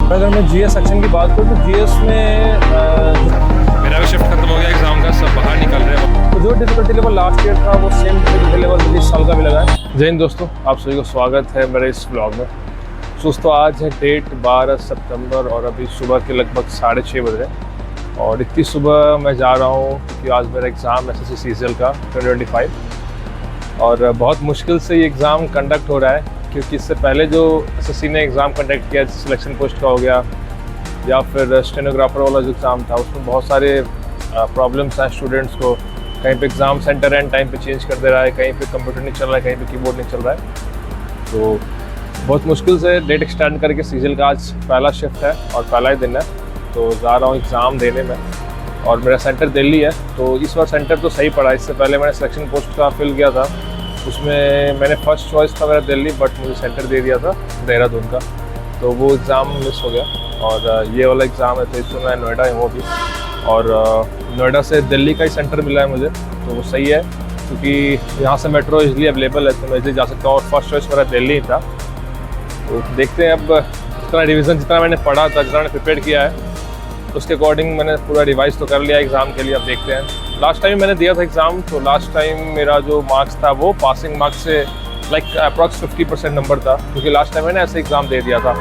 अगर मैं GS section की बात करूँ तो जीएस में मेरा भी शिफ्ट खत्म हो गया एग्जाम का, सब बाहर निकल रहे हैं। तो जो डिफिकल्टी लेवल लास्ट ईयर था वो सेम डिफिकल्टी लेवल मुझे इस साल का भी लगा है। जय हिंद दोस्तों, आप सभी को स्वागत है मेरे इस ब्लॉग में। दोस्तों आज है डेट 12 सितंबर और अभी सुबह के लगभग 6:30 बज रहे हैं और इतनी सुबह मैं जा रहा हूँ क्योंकि आज मेरा एग्ज़ाम एसएससी सीजीएल का 2025 और बहुत मुश्किल से ये एग्ज़ाम कंडक्ट हो रहा है क्योंकि इससे पहले जो एसएससी ने एग्ज़ाम कंडक्ट किया सिलेक्शन पोस्ट का हो गया या फिर स्टेनोग्राफर वाला जो एग्ज़ाम था उसमें बहुत सारे प्रॉब्लम्स हैं स्टूडेंट्स को। कहीं पे एग्ज़ाम सेंटर एंड टाइम पे चेंज कर दे रहा है, कहीं पे कंप्यूटर नहीं चल रहा है, कहीं पे कीबोर्ड नहीं चल रहा है। तो बहुत मुश्किल से डेट एक्सटेंड करके सीजीएल का आज पहला शिफ्ट है और पहला ही दिन है, तो जा रहा हूँ एग्ज़ाम देने में। और मेरा सेंटर दिल्ली है, तो इस बार सेंटर तो सही पड़ा। इससे पहले मैंने सिलेक्शन पोस्ट का फिल किया था, उसमें मैंने फर्स्ट चॉइस था मेरा दिल्ली, बट मुझे सेंटर दे दिया था देहरादून का, तो वो एग्ज़ाम मिस हो गया। और ये वाला एग्ज़ाम है तो इसमें मैं नोएडा हूँ अभी और नोएडा से दिल्ली का ही सेंटर मिला है मुझे, तो वो सही है क्योंकि यहाँ से मेट्रो इजली अवेलेबल है, तो मैं इजली जा सकता हूँ। और फर्स्ट चॉइस मेरा दिल्ली ही था, तो देखते हैं अब जितना रिवीजन जितना मैंने पढ़ा था, जितना मैंने प्रिपेयर किया है उसके अकॉर्डिंग मैंने पूरा रिवाइज तो कर लिया एग्ज़ाम के लिए। अब देखते हैं। लास्ट टाइम मैंने दिया था एग्ज़ाम, तो लास्ट टाइम मेरा जो मार्क्स था वो पासिंग मार्क्स से लाइक अप्रॉक्स 50% नंबर था, क्योंकि लास्ट टाइम मैंने ऐसे एग्ज़ाम दे दिया था।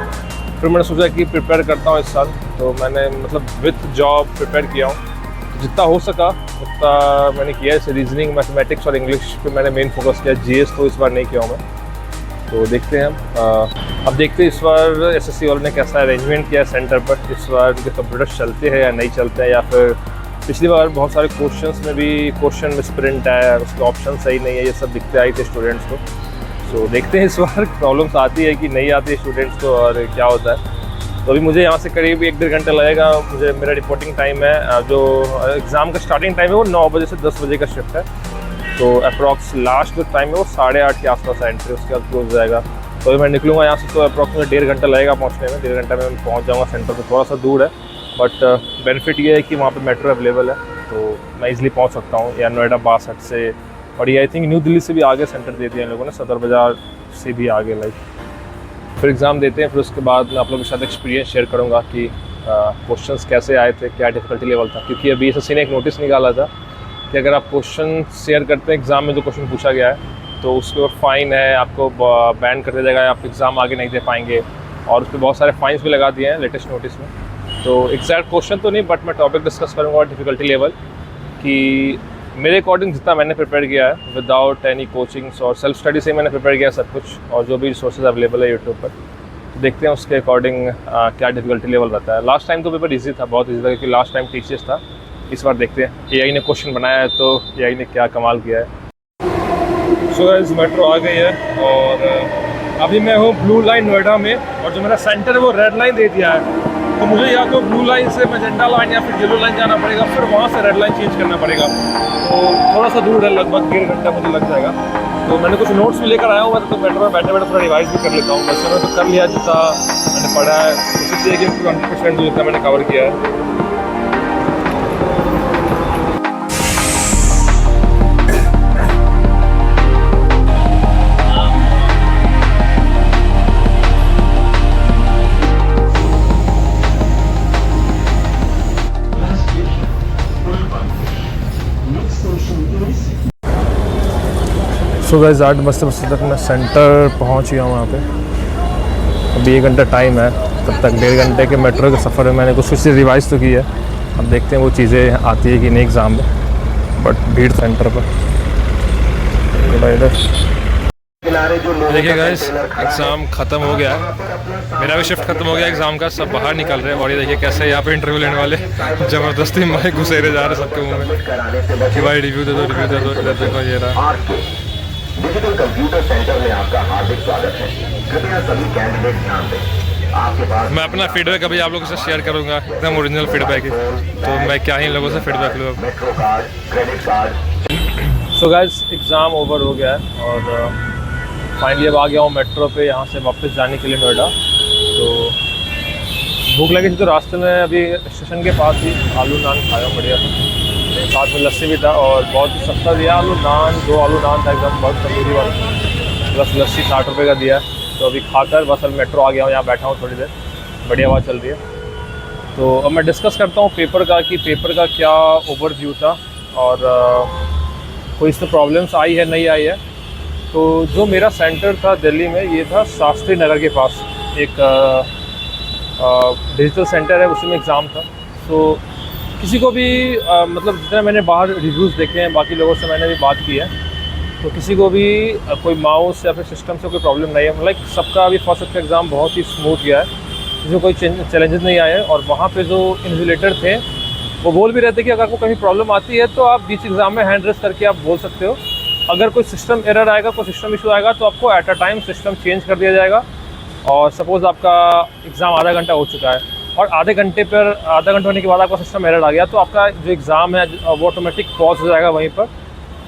फिर मैंने सोचा कि प्रिपेयर करता हूँ इस साल, तो मैंने मतलब विथ जॉब प्रिपेयर किया हूँ, तो जितना हो सका उतना मैंने किया। जैसे रीजनिंग, मैथमेटिक्स और इंग्लिश पे मैंने मेन फोकस किया। जीएस तो इस बार नहीं किया हूँ मैं, तो देखते हैं। अब देखते हैं इस बार एसएससी वालों ने कैसा अरेंजमेंट किया है सेंटर पर। इस बार उनके कंप्यूटर चलते हैं या नहीं चलते हैं, या फिर पिछली बार बहुत सारे क्वेश्चंस में भी क्वेश्चन मिसप्रिंट है, उसके ऑप्शन सही नहीं है, ये सब दिखते आई थे स्टूडेंट्स को। सो देखते हैं इस बार प्रॉब्लम्स आती है कि नहीं आती है स्टूडेंट्स को और क्या होता है। तो अभी मुझे यहाँ से करीब 1-1.5 घंटा लगेगा। मुझे मेरा रिपोर्टिंग टाइम है, जो एग्ज़ाम का स्टार्टिंग टाइम है वो 9 बजे से 10 बजे का शिफ्ट है, तो अप्रॉक्स लास्ट जो टाइम है वो 8:30 के आसपास एंट्री, उसके बाद क्लोज जाएगा। तो अभी मैं निकलूँगा यहाँ से तो अप्रॉक्सीमेट 1.5 घंटा लगेगा पहुँचने में। 1.5 घंटा में मैं पहुँच जाऊँगा सेंटर पर। थोड़ा सा दूर है बट बेनिफिट ये है कि वहाँ पे मेट्रो अवेलेबल है, तो मैं इजीली पहुँच सकता हूँ, या नोएडा बासठ से। और ये आई थिंक न्यू दिल्ली से भी आगे सेंटर दे दिया इन लोगों ने, सदर बाज़ार से भी आगे। लाइक फिर एग्ज़ाम देते हैं, फिर उसके बाद मैं आप लोगों के साथ एक्सपीरियंस शेयर करूँगा कि क्वेश्चंस कैसे आए थे, क्या डिफ़िकल्टी लेवल था। क्योंकि अभी एसएससी ने एक नोटिस निकाला था कि अगर आप क्वेश्चन शेयर करते हैं एग्ज़ाम में, जो क्वेश्चन पूछा गया है, तो उसके ऊपर फ़ाइन है, आपको बैन कर दिया जाएगा, आप एग्ज़ाम आगे नहीं दे पाएंगे। और उस पर बहुत सारे फाइन्स भी लगा दिए हैं लेटेस्ट नोटिस में। तो एग्जैक्ट क्वेश्चन तो नहीं, बट मैं टॉपिक डिस्कस करूँगा डिफ़िकल्टी लेवल कि मेरे अकॉर्डिंग जितना मैंने प्रिपेयर किया है विदाउट एनी कोचिंग्स और सेल्फ स्टडी से मैंने प्रिपेयर किया सब कुछ, और जो भी रिसोर्सेज अवेलेबल है यूट्यूब पर। तो देखते हैं उसके अकॉर्डिंग क्या डिफ़िकल्टी लेवल रहता है। लास्ट टाइम तो पेपर ईजी था, बहुत ईजी था, क्योंकि लास्ट टाइम टीचर्स था। इस बार देखते हैं एआई ने क्वेश्चन बनाया है तो एआई ने क्या कमाल किया है। सो गाइस मेट्रो आ गई है और अभी मैं हूँ ब्लू लाइन नोएडा में, और जो मेरा सेंटर है वो रेड लाइन दे दिया है। तो मुझे या तो ब्लू लाइन से मैजेंटा लाइन या फिर येलो लाइन जाना पड़ेगा, फिर वहाँ से रेड लाइन चेंज करना पड़ेगा। तो थोड़ा सा दूर है, लगभग 1.5 घंटा मुझे लग जाएगा। तो मैंने कुछ नोट्स भी लेकर आया हूँ, मैं तो मेट्रो में बैठे बैठे थोड़ा रिवाइज भी कर लेता हूँ। वैसे मैंने तो कर लिया जितना मैंने पढ़ा है, उसी से 100% जितना मैंने कवर किया है। सो गाइस 8 बजे तक मैं सेंटर पहुंच गया हूँ वहाँ पे। अभी 1 घंटा टाइम है, तब तक 1.5 घंटे के मेट्रो के सफ़र में मैंने कुछ चीज़ें रिवाइज़ तो की है। अब देखते हैं वो चीज़ें आती है कि नहीं एग्ज़ाम में, बट भीड़ सेंटर पर। देखिए गाइस एग्ज़ाम ख़त्म हो गया है, मेरा भी शिफ्ट ख़त्म हो गया एग्ज़ाम का, सब बाहर निकल रहे हैं। और ये देखिए कैसे यहाँ पे इंटरव्यू लेने वाले ज़बरदस्ती माइक घुसेरे जा रहे सबके मुँह में कि भाई रिव्यू दे दो, रिव्यू दे दो। इधर देखो ये रहा। डिजिटल कंप्यूटर सेंटर में आपका हार्दिक स्वागत है। कृपया सभी कैंडिडेट ध्यान दें, आपके पास मैं अपना फीडबैक अभी आप लोगों से शेयर करूंगा, एकदम ओरिजिनल फीडबैक है, तो मैं क्या ही इन लोगों से फीडबैक लूँ। Metro card, credit card. So guys exam over हो गया है और फाइनली अब आ गया हूँ मेट्रो पे, यहाँ से वापस जाने के लिए नोएडा। तो भूख लगी थी, तो रास्ते में अभी स्टेशन के पास ही आलू नान खाया बढ़िया था, साथ में लस्सी भी था और बहुत ही सस्ता दिया। आलू नान 2 आलू नान था एकदम बहुत तंदूरी वाला, प्लस लस्सी 60 रुपये का दिया। तो अभी खाकर बस अब मेट्रो आ गया हूँ, यहाँ बैठा हूँ थोड़ी देर। बढ़िया हवा चल रही है। तो अब मैं डिस्कस करता हूँ पेपर का कि पेपर का क्या ओवरव्यू था और कोई इसमें प्रॉब्लम्स आई है नहीं आई है। तो जो मेरा सेंटर था दिल्ली में, ये था शास्त्री नगर के पास एक डिजिटल सेंटर है, उसी में एग्ज़ाम था। तो किसी को भी मतलब जितना मैंने बाहर रिव्यूज़ देखे हैं, बाकी लोगों से मैंने भी बात की है, तो किसी को भी कोई माउस या फिर सिस्टम से कोई प्रॉब्लम नहीं है। लाइक सबका अभी फर्स्ट शिफ्ट एग्ज़ाम बहुत ही स्मूथ गया है, जिसमें कोई चैलेंजेस नहीं आए। और वहाँ पे जो इन्विजिलेटर थे वो बोल भी रहे थे कि अगर आपको कहीं प्रॉब्लम आती है तो आप बीच एग्ज़ाम में हैंड रेस करके आप बोल सकते हो। अगर कोई सिस्टम एरर आएगा, कोई सिस्टम इशू आएगा, तो आपको at a time system change कर दिया जाएगा। और सपोज़ आपका एग्ज़ाम आधा घंटा हो चुका है और आधे घंटे होने के बाद आपका सिस्टम एरर आ गया, तो आपका जो एग्ज़ाम है वो ऑटोमेटिक पॉज हो जाएगा वहीं पर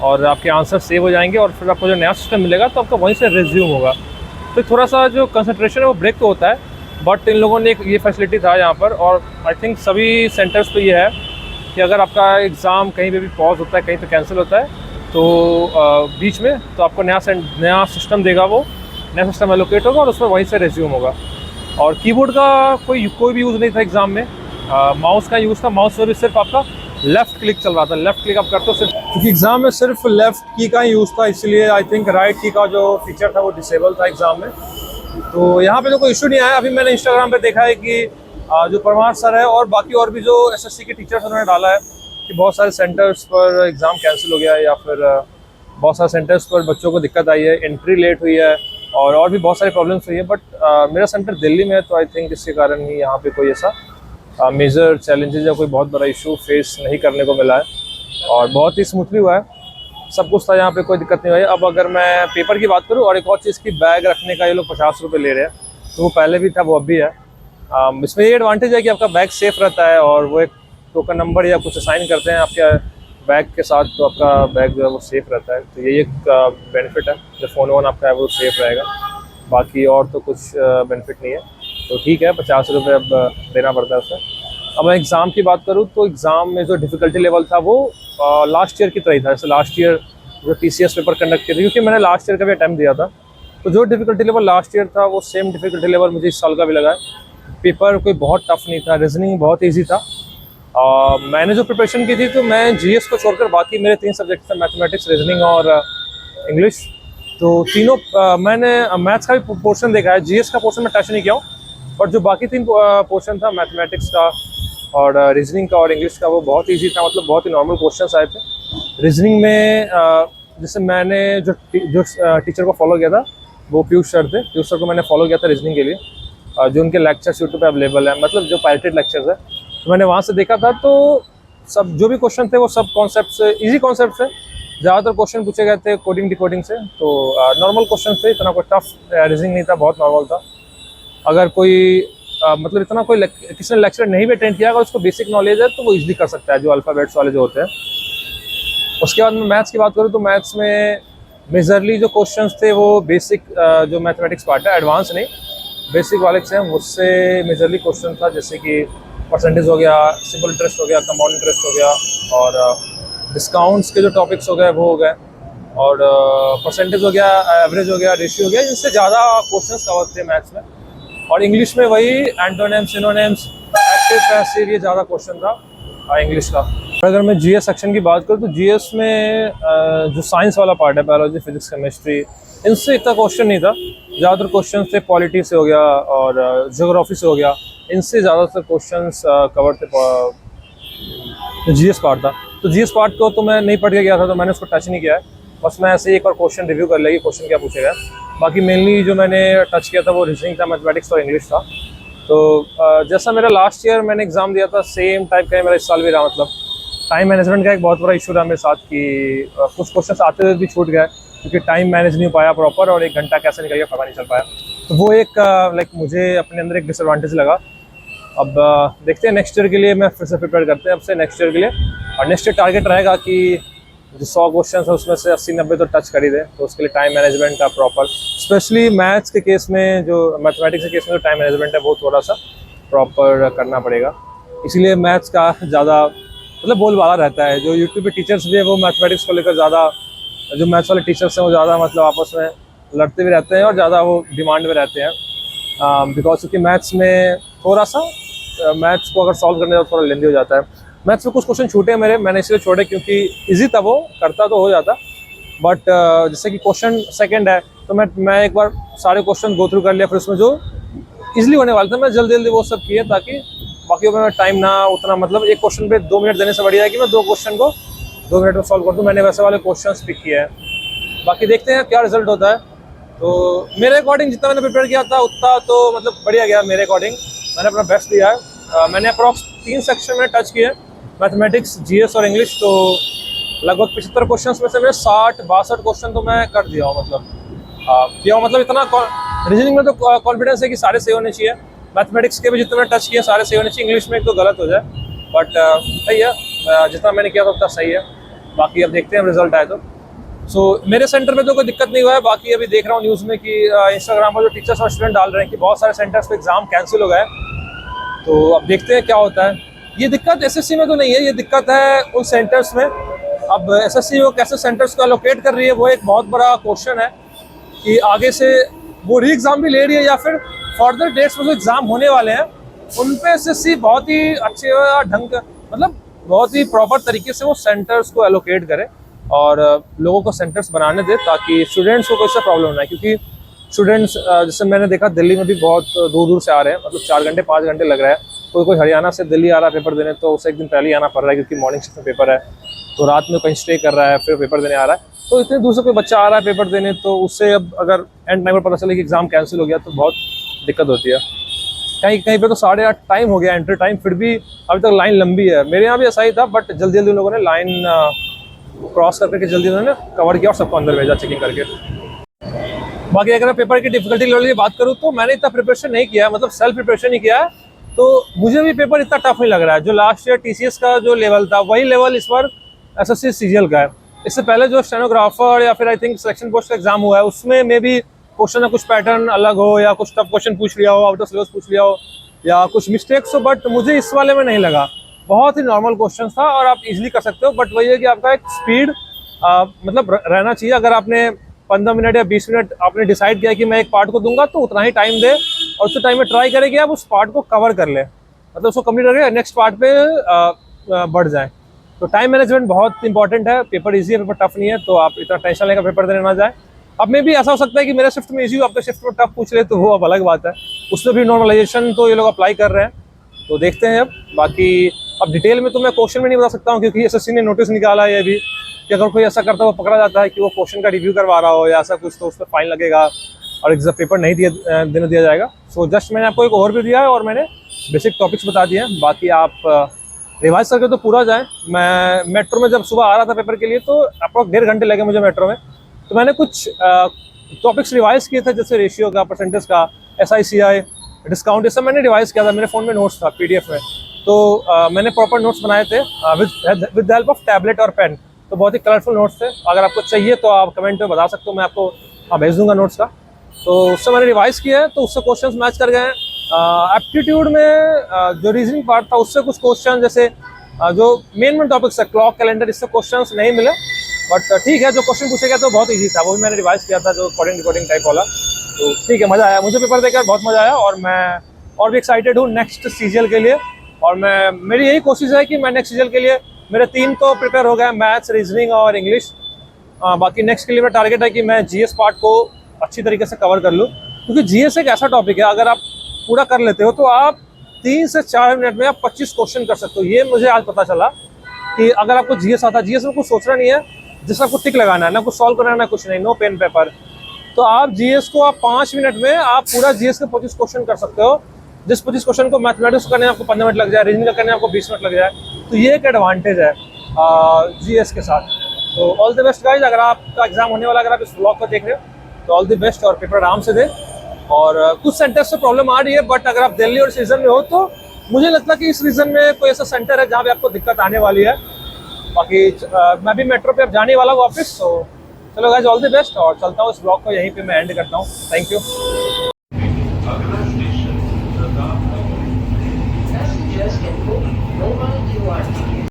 और आपके आंसर सेव हो जाएंगे और फिर आपको जो नया सिस्टम मिलेगा तो आपका वहीं से रिज्यूम होगा। तो थोड़ा सा जो कंसंट्रेशन है वो ब्रेक तो होता है, बट इन लोगों ने एक ये फैसिलिटी था यहाँ पर। और आई थिंक सभी सेंटर्स पे ये है कि अगर आपका एग्ज़ाम कहीं पे भी पॉज होता है, कहीं पे कैंसिल होता है, तो बीच में तो आपको नया सिस्टम देगा, वो नया सिस्टम एलोकेट होगा और उसमें वहीं से रिज्यूम होगा। और कीबोर्ड का कोई भी यूज़ नहीं था एग्ज़ाम में, माउस का यूज़ था। माउस में भी सिर्फ आपका लेफ़्ट क्लिक चल रहा था, लेफ़्ट क्लिक आप करते हो सिर्फ, क्योंकि एग्ज़ाम में सिर्फ लेफ़्ट की का ही यूज़ था, इसलिए आई थिंक राइट की का जो फीचर था वो डिसेबल था एग्ज़ाम में। तो यहाँ पे तो कोई इशू नहीं आया। अभी मैंने इंस्टाग्राम पे देखा है कि जो परमार सर है और बाकी और भी जो एसएससी के टीचर्स उन्होंने डाला है कि बहुत सारे सेंटर्स पर एग्ज़ाम कैंसिल हो गया है या फिर बहुत सारे सेंटर्स पर बच्चों को दिक्कत आई है, एंट्री लेट हुई है और भी बहुत सारी प्रॉब्लम्स हुई है। बट मेरा सेंटर दिल्ली में है, तो आई थिंक इसके कारण ही यहाँ पे कोई ऐसा मेजर चैलेंजेस या कोई बहुत बड़ा इशू फेस नहीं करने को मिला है और बहुत ही स्मूथली हुआ है, सब कुछ था, यहाँ पे कोई दिक्कत नहीं हुई। अब अगर मैं पेपर की बात करूँ और एक और चीज़ की, बैग रखने का ये लोग 50 रुपये ले रहे हैं, तो वो पहले भी था, वो अब भी है। इसमें ये एडवांटेज है कि आपका बैग सेफ रहता है और वो एक टोकन नंबर या कुछ असाइन करते हैं आपके बैग के साथ, तो आपका बैग जो है वो सेफ रहता है। तो ये एक बेनिफिट है, जो फ़ोन वोन आपका है वो सेफ रहेगा, बाकी और तो कुछ बेनिफिट नहीं है। तो ठीक है, 50 रुपये अब देना पड़ता है उसमें। अब मैं एग्ज़ाम की बात करूँ तो एग्ज़ाम में जो डिफ़िकल्टी लेवल था वो लास्ट ईयर की तरह ही था। जैसे लास्ट ईयर जो TCS पेपर कंडक्ट किए थे, क्योंकि मैंने लास्ट ईयर का भी अटैम्प्ट दिया था, तो जो डिफ़िकल्टी लेवल लास्ट ईयर था वो सेम डिफ़िकल्टी लेवल मुझे इस साल का भी लगा है। पेपर कोई बहुत टफ नहीं था, रीजनिंग बहुत ईजी था। मैंने जो प्रिपरेशन की थी, तो मैं GS को छोड़कर बाकी मेरे 3 सब्जेक्ट थे, मैथमेटिक्स, रीजनिंग और इंग्लिश। तो तीनों मैंने मैथ्स का भी पोर्शन देखा है, GS का पोर्शन मैं टच नहीं किया हूँ, और जो बाकी 3 पोर्शन था, मैथमेटिक्स का और रीजनिंग का और इंग्लिश का, वो बहुत ईजी था, मतलब बहुत ही नॉर्मल क्वेश्चंस आए थे। रीजनिंग में जैसे मैंने जो टीचर को फॉलो किया था वो पीयूष सर थे, पीयूष सर को मैंने फॉलो किया था रीजनिंग के लिए, जो उनके लेक्चर्स यूट्यूब पे अवेलेबल है, मतलब जो पायरेटेड लेक्चर्स है, तो मैंने वहाँ से देखा था। तो सब जो भी क्वेश्चन थे वो सब कॉन्सेप्ट से, ईजी कॉन्सेप्ट से ज़्यादातर क्वेश्चन पूछे गए थे, कोडिंग डिकोडिंग से। तो नॉर्मल क्वेश्चन थे, इतना कोई टफ रीजनिंग नहीं था, बहुत नॉर्मल था। अगर कोई मतलब इतना कोई किसी ने लेक्चर नहीं भी अटेंड किया, अगर उसको बेसिक नॉलेज है तो वो इजीली कर सकता है, जो अल्फ़ाबेट्स वाले जो होते हैं। उसके बाद मैं मैथ्स की बात करूँ तो मैथ्स में मेजरली जो क्वेश्चंस थे वो बेसिक जो मैथमेटिक्स पार्ट है, एडवांस नहीं, बेसिक वाले से हैं, उससे मेजरली क्वेश्चन था, जैसे कि परसेंटेज हो गया, सिंपल इंटरेस्ट हो गया, कंपाउंड इंटरेस्ट हो गया, और डिस्काउंट्स के जो टॉपिक्स हो गए वो हो गए, और परसेंटेज हो गया, एवरेज हो गया, रेशियो हो गया, इनसे ज़्यादा क्वेश्चंस कवर थे मैथ्स में। और इंग्लिश में वही एंटोनिम्स, सिनोनिम्स, एक्टिव पैसिव, ये ज़्यादा क्वेश्चन था इंग्लिश का। अगर मैं GS सेक्शन की बात करूँ तो GS में जो साइंस वाला पार्ट है, बायोलॉजी, फिजिक्स, केमिस्ट्री, इनसे इतना क्वेश्चन नहीं था। ज़्यादातर क्वेश्चन थे पॉलिटी से हो गया और ज्योग्राफी से हो गया, इनसे ज़्यादातर क्वेश्चंस कवर थे। GS पार्ट था, तो GS पार्ट को तो मैं नहीं पढ़ के गया था, तो मैंने उसको टच नहीं किया है, बस मैं ऐसे ही एक बार क्वेश्चन रिव्यू कर लेगी, क्वेश्चन क्या पूछेगा। बाकी मेनली जो मैंने टच किया था वो रीजनिंग था, मैथमेटिक्स और इंग्लिश था। तो जैसा मेरा लास्ट ईयर मैंने एग्ज़ाम दिया था, सेम टाइप का मेरा इस साल भी रहा। मतलब टाइम मैनेजमेंट का एक बहुत बड़ा इशू रहा मेरे साथ कि कुछ क्वेश्चन आते हुए भी छूट गए, क्योंकि टाइम मैनेज नहीं हो पाया प्रॉपर, और 1 घंटा कैसे निकल गया पता नहीं चल पाया। तो वो एक लाइक मुझे अपने अंदर एक डिसएडवांटेज लगा। अब देखते हैं नेक्स्ट ईयर के लिए, मैं फिर से प्रिपेयर करते हैं अब से नेक्स्ट ईयर के लिए। और नेक्स्ट ईयर टारगेट रहेगा कि जो 100 क्वेश्चन है उसमें से 80-90 तो टच कर ही दे, तो उसके लिए टाइम मैनेजमेंट का प्रॉपर, स्पेशली मैथ्स के केस में, जो मैथमेटिक्स के केस में जो टाइम मैनेजमेंट है वो थोड़ा सा प्रॉपर करना पड़ेगा। इसीलिए मैथ्स का ज़्यादा मतलब बोलबाला रहता है। जो यूट्यूब पे टीचर्स भी है वो मैथमेटिक्स को लेकर ज़्यादा, जो मैथ्स वाले टीचर्स हैं वो ज़्यादा मतलब आपस में लड़ते भी रहते हैं और ज़्यादा वो डिमांड में रहते हैं, बिकॉज क्योंकि मैथ्स में थोड़ा सा मैथ्स को अगर सॉल्व करने जाओ थोड़ा लेंदी हो जाता है। मैथ्स में कुछ क्वेश्चन छूटे हैं मेरे, मैंने इसलिए छोड़े क्योंकि इजी था, वो करता तो हो जाता, बट जैसे कि क्वेश्चन सेकंड है तो मैं एक बार सारे क्वेश्चन गो थ्रू कर लिया, फिर उसमें जो इजीली होने वाला था मैं जल्दी जल्दी वो सब किए, ताकि बाकी में टाइम ना उतना, मतलब एक क्वेश्चन पे 2 मिनट देने से बढ़िया है कि मैं 2 क्वेश्चन को 2 मिनट में सॉल्व कर दूँ। मैंने वैसे वाले क्वेश्चन पिक किए हैं, बाकी देखते हैं क्या रिजल्ट होता है। तो मेरे अकॉर्डिंग जितना मैंने प्रिपेयर किया था उतना तो मतलब बढ़िया गया मेरे अकॉर्डिंग, मैंने अपना बेस्ट दिया है। मैंने अप्रॉक्स 3 सेक्शन में टच किए, मैथमेटिक्स, जीएस और इंग्लिश। तो लगभग 75 क्वेश्चन में से मैंने 60-62 क्वेश्चन तो मैं कर दिया हूँ, मतलब इतना रीजनिंग में तो कॉन्फिडेंस है कि सारे सही होने चाहिए। मैथमेटिक्स के भी जितने मैंने टच किए सारे सही होने चाहिए, इंग्लिश में एक तो गलत हो जाए, बट सही है, जितना मैंने किया था उतना सही है। बाकी अब देखते हैं रिजल्ट आए तो। सो मेरे सेंटर में तो कोई दिक्कत नहीं हुआ है। बाकी अभी देख रहा हूँ न्यूज़ में कि इंस्टाग्राम पर जो टीचर्स और स्टूडेंट डाल रहे हैं कि बहुत सारे सेंटर्स पे एग्जाम कैंसिल हो गए, तो अब देखते हैं क्या होता है। ये दिक्कत एसएससी में तो नहीं है, ये दिक्कत है उन सेंटर्स में। अब एसएससी वो कैसे सेंटर्स को एलोकेट कर रही है वो एक बहुत बड़ा क्वेश्चन है, कि आगे से वो री एग्ज़ाम भी ले रही है या फिर फर्दर डेट्स में जो एग्ज़ाम होने वाले हैं उन पे एसएससी बहुत ही अच्छे ढंग, मतलब बहुत ही प्रॉपर तरीके से वो सेंटर्स को एलोकेट करे और लोगों को सेंटर्स बनाने दे, ताकि स्टूडेंट्स को कोई सा प्रॉब्लम ना है। क्योंकि स्टूडेंट्स जैसे मैंने देखा दिल्ली में भी बहुत दूर दूर से आ रहे हैं, मतलब 4 घंटे 5 घंटे लग रहा है। कोई हरियाणा से दिल्ली आ रहा है पेपर देने, तो उसे एक दिन पहले ही आना पड़ रहा है क्योंकि मॉर्निंग शिफ्ट में पेपर है, तो रात में कहीं स्टे कर रहा है फिर पेपर देने आ रहा है। तो इतने दूर से कोई बच्चा आ रहा है पेपर देने, तो उससे अब अगर एंड टाइम पर पता चले कि एग्ज़ाम कैंसिल हो गया तो बहुत दिक्कत होती है। कहीं कहीं पे तो 8:30 टाइम हो गया एंट्री टाइम, फिर भी अभी तक लाइन लंबी है। मेरे यहाँ भी ऐसा ही था, बट जल्दी जल्दी लोगों ने लाइन क्रॉस करके जल्दी उन्होंने कवर किया और सबको अंदर भेजा चेकिंग करके। बाकी अगर मैं पेपर की डिफिकल्टी लेवल की बात करूँ तो मैंने इतना प्रिपरेशन नहीं किया है, मतलब सेल्फ प्रिपरेशन ही किया है, तो मुझे भी पेपर इतना टफ नहीं लग रहा है। जो लास्ट ईयर टीसीएस का जो लेवल था वही लेवल इस बार एसएससी सीजीएल का है। इससे पहले जो स्टेनोग्राफर या फिर आई थिंक सिलेक्शन पोस्ट का एग्जाम हुआ है उसमें मे भी क्वेश्चन का कुछ पैटर्न अलग हो, या कुछ टफ क्वेश्चन पूछ लिया हो, आउट ऑफ सिलेबस पूछ लिया हो, या कुछ मिस्टेक्स हो, बट मुझे इस वाले में नहीं लगा। बहुत ही नॉर्मल क्वेश्चन था और आप इजीली कर सकते हो, बट वही है कि आपका एक स्पीड मतलब रहना चाहिए। अगर आपने 15 मिनट या 20 मिनट आपने डिसाइड किया कि मैं एक पार्ट को दूंगा, तो उतना ही टाइम दे और उस टाइम में ट्राई करें कि आप उस पार्ट को कवर कर ले, मतलब उसको कंप्लीट करके नेक्स्ट पार्ट पे बढ़ जाए। तो टाइम मैनेजमेंट बहुत इंपॉर्टेंट है। पेपर ईजी है, पेपर टफ नहीं है, तो आप इतना टेंशन लेकर पेपर देने ना जाए। अब में भी ऐसा हो सकता है कि मेरे शिफ्ट में ईजी हो, आपके शिफ्ट में टफ पूछ ले, तो वो अब अलग बात है। उसमें भी नॉर्मलाइजेशन तो ये लोग अप्लाई कर रहे हैं, तो देखते हैं। अब बाकी अब डिटेल में तो मैं क्वेश्चन में नहीं बता सकता हूँ, क्योंकि एसएससी ने नोटिस निकाला है ये भी कि अगर कोई ऐसा करता है वो पकड़ा जाता है कि वो क्वेश्चन का रिव्यू करवा रहा हो या ऐसा कुछ, तो उस पर फाइन लगेगा और एग्जाम पेपर नहीं देने दिया जाएगा। सो जस्ट मैंने आपको एक ओवरव्यू दिया है और मैंने बेसिक टॉपिक्स बता दिए हैं। बाकी आप रिवाइज करके तो पूरा जाएं। मैं मेट्रो में जब सुबह आ रहा था पेपर के लिए तो अप्रॉक्स 1.5 घंटे लगे मुझे मेट्रो में, तो मैंने कुछ टॉपिक्स रिवाइज किए थे, जैसे रेशियो का, परसेंटेज का, SICI, डिस्काउंट, ये सब मैंने रिवाइज किया था। मेरे फ़ोन में नोट्स था PDF में, तो मैंने प्रॉपर नोट्स बनाए थे with the help of tablet और पेन। तो बहुत ही कलरफुल नोट्स थे। अगर आपको चाहिए तो आप कमेंट में बता सकते हो, मैं आपको भेज दूंगा नोट्स का। तो उससे मैंने रिवाइज किया है, तो उससे क्वेश्चंस मैच कर गए हैं। एप्टीट्यूड में जो रीजनिंग पार्ट था उससे कुछ क्वेश्चन, जैसे जो मेन टॉपिक्स है क्लॉक, कैलेंडर, इससे क्वेश्चंस नहीं मिले, बट ठीक है। जो क्वेश्चन पूछे गया तो बहुत ईजी था, वो भी मैंने रिवाइज किया था, जो कोडिंग टाइप वाला। तो ठीक है, मज़ा आया मुझे पेपर देकर, बहुत मज़ा आया। और मैं और भी एक्साइटेड हूँ नेक्स्ट सीजीएल के लिए। और मेरी यही कोशिश है कि मैं नेक्स्ट सीजीएल के लिए, मेरे 3 तो प्रिपेयर हो गए, मैथ्स, रीजनिंग और इंग्लिश। बाकी नेक्स्ट के लिए मेरा टारगेट है कि मैं जीएस पार्ट को अच्छी तरीके से कवर कर लूँ, क्योंकि जीएस एक ऐसा टॉपिक है, अगर आप पूरा कर लेते हो तो आप 3 से 4 मिनट में आप 25 क्वेश्चन कर सकते हो। ये मुझे आज पता चला कि अगर आपको जीएस आता है, जीएस में कुछ सोचना नहीं है, जिसमें आपको टिक लगाना है, ना कुछ सॉल्व करना है, ना कुछ नहीं, नो पेन पेपर। तो आप जीएस को आप 5 मिनट में आप पूरा जीएस के 25 क्वेश्चन कर सकते हो। जिस 25 क्वेश्चन को मैथमेटिक्स करने में आपको 15 मिनट लग जाए, रीजनिंग का करने में आपको 20 मिनट लग जाए, तो ये एक एडवांटेज है जीएस के साथ। तो ऑल द बेस्ट गाइज। अगर आपका एग्जाम होने वाला, अगर आप इस ब्लॉग को देख रहे हो तो ऑल द बेस्ट, और पेपर आराम से दे। और कुछ सेंटर्स से प्रॉब्लम आ रही है, बट अगर आप दिल्ली और इस रीजन में हो तो मुझे लगता है कि इस रीजन में कोई ऐसा सेंटर है जहाँ पे आपको दिक्कत आने वाली है। बाकी मैं भी मेट्रो पे अब जाने वाला हूँ वापस, तो चलो गाइज ऑल द बेस्ट, और चलता हूँ। इस ब्लॉग को यहीं पे मैं एंड करता हूँ। Thank you. Passengers can book mobile QR